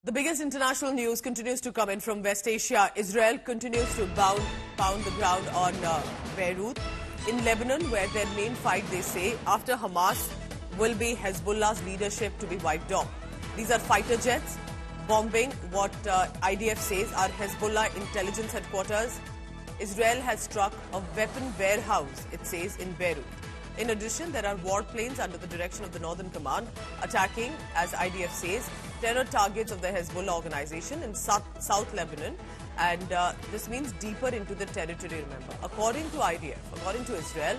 The biggest international news continues to come in from West Asia. Israel continues to pound the ground on Beirut. In Lebanon, where their main fight, they say, after Hamas, will be Hezbollah's leadership to be wiped off. These are fighter jets bombing what IDF says are Hezbollah intelligence headquarters. Israel has struck a weapon warehouse, it says, in Beirut. In addition, there are warplanes under the direction of the Northern Command attacking, as IDF says, terror targets of the Hezbollah organization in South Lebanon. And this means deeper into the territory, remember. According to IDF, according to Israel,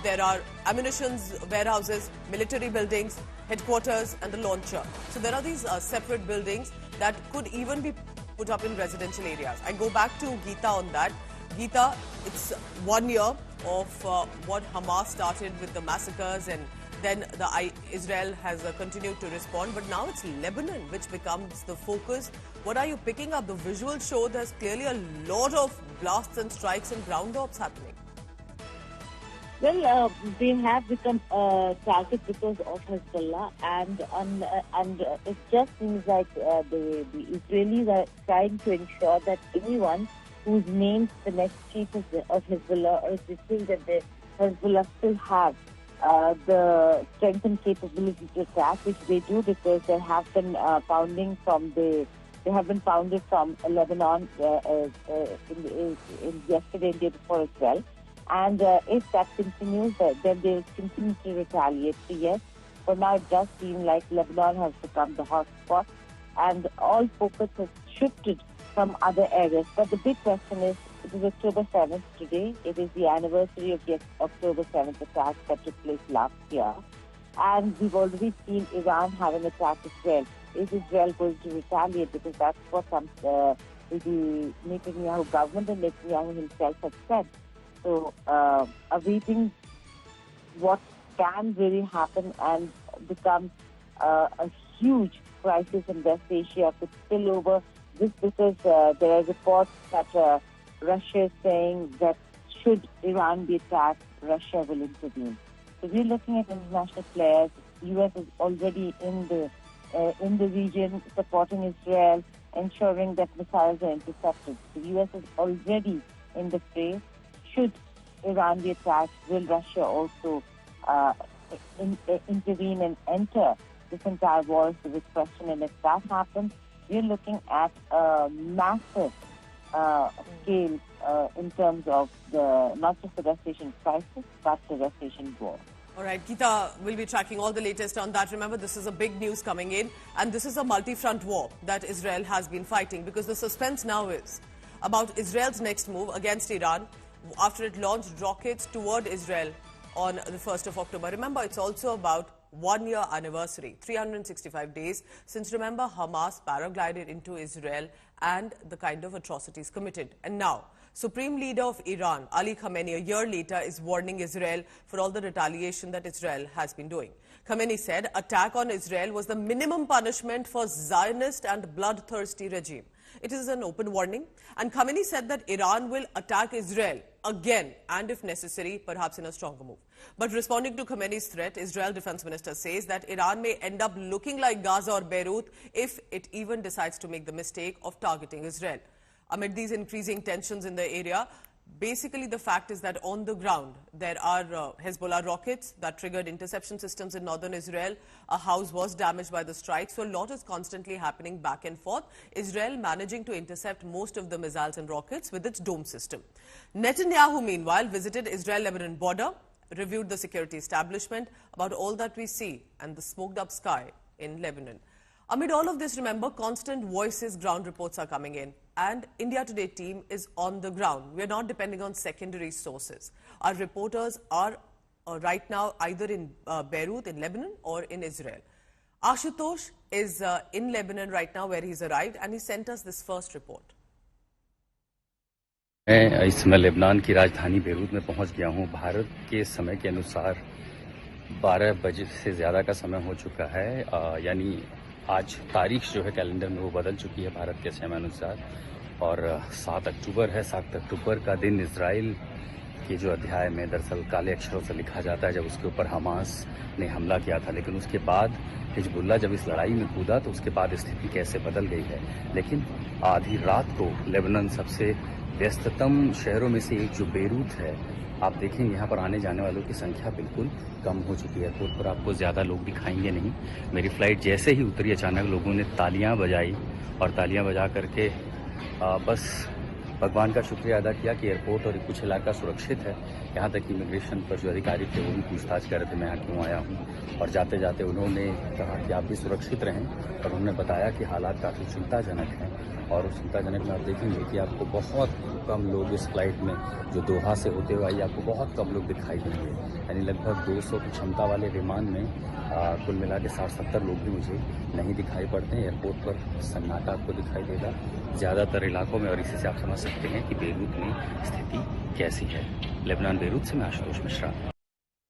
there are ammunition warehouses, military buildings, headquarters and a launcher. So there are these separate buildings that could even be put up in residential areas. I go back to Geeta on that. Geeta, it's 1 year of what Hamas started with the massacres, and then Israel has continued to respond. But now it's Lebanon which becomes the focus. What are you picking up? The visuals show there's clearly a lot of blasts and strikes and ground ops happening. Well, they have become a target because of Hezbollah, and it just seems like the Israelis are trying to ensure that anyone who's named the next chief of Hezbollah, or if they think that the Hezbollah still have the strength and capability to attack, which they do, because they have been pounded from Lebanon in yesterday and day before as well. And if that continues, then they will continue to retaliate. So yes, for now it does seem like Lebanon has become the hot spot, and all focus has shifted from other areas. But the big question is, it is October 7th today. It is the anniversary of the October 7th attacks that took place last year. And we've already seen Iran having attacked Israel. Is Israel going to retaliate? Because that's what the Netanyahu government and Netanyahu himself have said. So, awaiting what can really happen and become a huge crisis in West Asia could spill over, just because there are reports that Russia is saying that should Iran be attacked, Russia will intervene. So we're looking at international players. The U.S. is already in the region supporting Israel, ensuring that missiles are intercepted. The U.S. is already in the fray. Should Iran be attacked, will Russia also intervene and enter this entire war? Is the big question. And if that happens, we're looking at a massive scale in terms of not just the West Asian crisis, but the West Asian war. All right, Geeta, we'll be tracking all the latest on that. Remember, this is a big news coming in, and this is a multi-front war that Israel has been fighting, because the suspense now is about Israel's next move against Iran after it launched rockets toward Israel on the 1st of October. Remember, it's also about 1 year anniversary, 365 days since, remember, Hamas paraglided into Israel and the kind of atrocities committed. And now, Supreme Leader of Iran, Ali Khamenei, a year later, is warning Israel for all the retaliation that Israel has been doing. Khamenei said attack on Israel was the minimum punishment for Zionist and bloodthirsty regime. It is an open warning, and Khamenei said that Iran will attack Israel again, and if necessary, perhaps in a stronger move. But responding to Khamenei's threat, Israel Defense Minister says that Iran may end up looking like Gaza or Beirut if it even decides to make the mistake of targeting Israel. Amid these increasing tensions in the area, basically the fact is that on the ground there are Hezbollah rockets that triggered interception systems in northern Israel. A house was damaged by the strike, so a lot is constantly happening back and forth. Israel managing to intercept most of the missiles and rockets with its dome system. Netanyahu, meanwhile, visited Israel-Lebanon border, reviewed the security establishment, about all that we see and the smoked up sky in Lebanon. Amid all of this, remember, constant voices, ground reports are coming in, and India Today team is on the ground. We are not depending on secondary sources. Our reporters are right now either in Beirut, in Lebanon, or in Israel. Ashutosh is in Lebanon right now, where he's arrived, and he sent us this first report. मैं इस समय Lebanon की राजधानी Beirut में पहुंच गया हूं। भारत के समय के अनुसार 12 बजे से ज़्यादा का समय हो चुका है, यानी आज तारीख जो है कैलेंडर में वो बदल चुकी है भारत के समय अनुसार, और 7 अक्टूबर है। 7 अक्टूबर का दिन इजराइल के जो अध्याय में दरअसल काले अक्षरों से लिखा जाता है जब उसके ऊपर हमास ने हमला किया था, लेकिन उसके बाद हिजबुल्लाह जब इस लड़ाई में कूदा तो उसके बाद स्थिति कैसे बदल गई है। लेकिन आधी रात को लेबनान सबसे व्यस्ततम शहरों में से एक जो बेरूत है, आप देखेंगे यहाँ पर आने जाने वालों की संख्या बिल्कुल कम हो चुकी है। एयरपोर्ट पर आपको ज़्यादा लोग दिखाएंगे नहीं। मेरी फ़्लाइट जैसे ही उतरी अचानक लोगों ने तालियां बजाई और तालियां बजा करके बस भगवान का शुक्रिया अदा किया कि एयरपोर्ट और कुछ इलाका सुरक्षित है। यहाँ तक इमिग्रेशन पर जो अधिकारी थे वो भी पूछताछ कर रहे थे मैं यहाँ क्यों आया हूँ, और जाते जाते उन्होंने कहा कि आप भी सुरक्षित रहें, और उन्होंने बताया कि हालात काफ़ी चिंताजनक हैं। और उस चिंताजनक में आप देखेंगे कि आपको बहुत कम लोग इस फ्लाइट में जो दोहा से होते हुए आई, आपको बहुत कम लोग दिखाई देंगे। यानी लगभग 200 की क्षमता वाले विमान में कुल मिला के 60-70 लोग भी मुझे नहीं दिखाई पड़ते हैं। एयरपोर्ट पर सन्नाटा आपको दिखाई देगा ज़्यादातर इलाकों में, और इसी से आप समझ सकते हैं कि बेरूत में स्थिति कैसी है। लेबनान बेरूत से मैं आशुतोष मिश्रा।